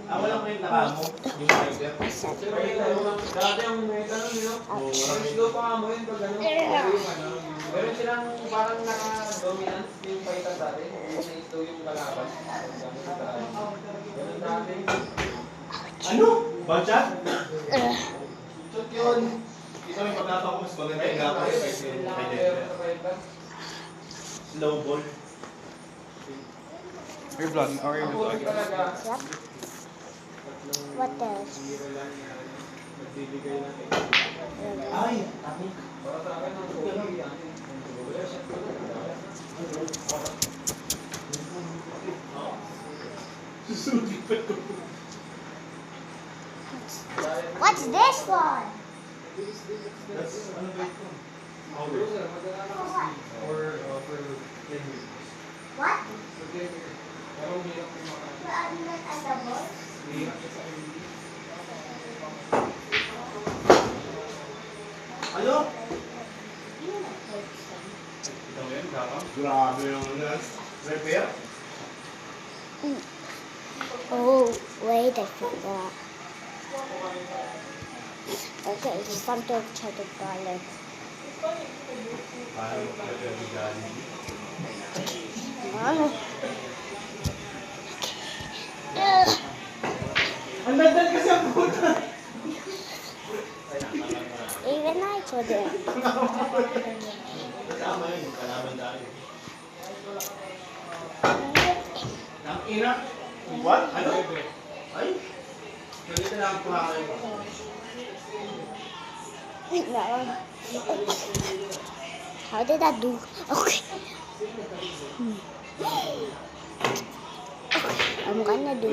Walang may nakamo. Yung fiber. Dati ang may tanong nyo. Slow pa mo yun pag ano. Meron silang parang naka-dominant yung fighter dati. Ito yung kalaban. Ganun dati. Ano? Banchat? Shot yun. Ito may pagkapa ko mas maganda yung gapa yun. Slow ball. Your vlog, or your vlog. Yep. What else? Ay, ako. Para sa akin ang okay yan. What's this one? That's ano ba ito? Or for 10 minutes. What? Pero hirap yung mga hirap siya sa hindi. Ano? Ito yan, gapa? Grabe yung repair. Oh, wait, I forgot. Okay, it's time to try the garlic. Paano mo pala yung galing? Ang dandan kasi ang puta! Even I told it. Kasama yun, kalaban tayo. Ang ina. What? Ano? Ay? Ganito na ang kuhain mo. No. How did that do? Okay. I'm gonna do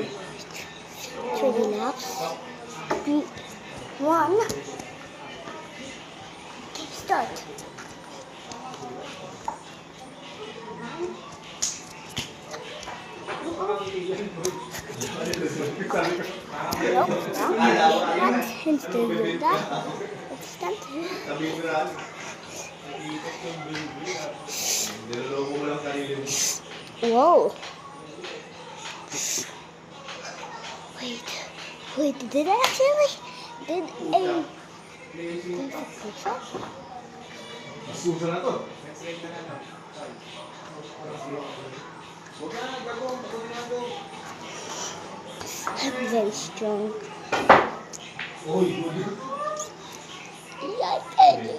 3 laps. 1. Start. Nope, not instant do that. Instant. Sabi mo na, nag-iikot yung bilbil at niloloko mo lang sarili mo. Whoa. Wait, did I actually? Did a push up? Suso na to. Huwag na, gago. Pagod na ako. I'm very strong. Uy, Yeah, I did.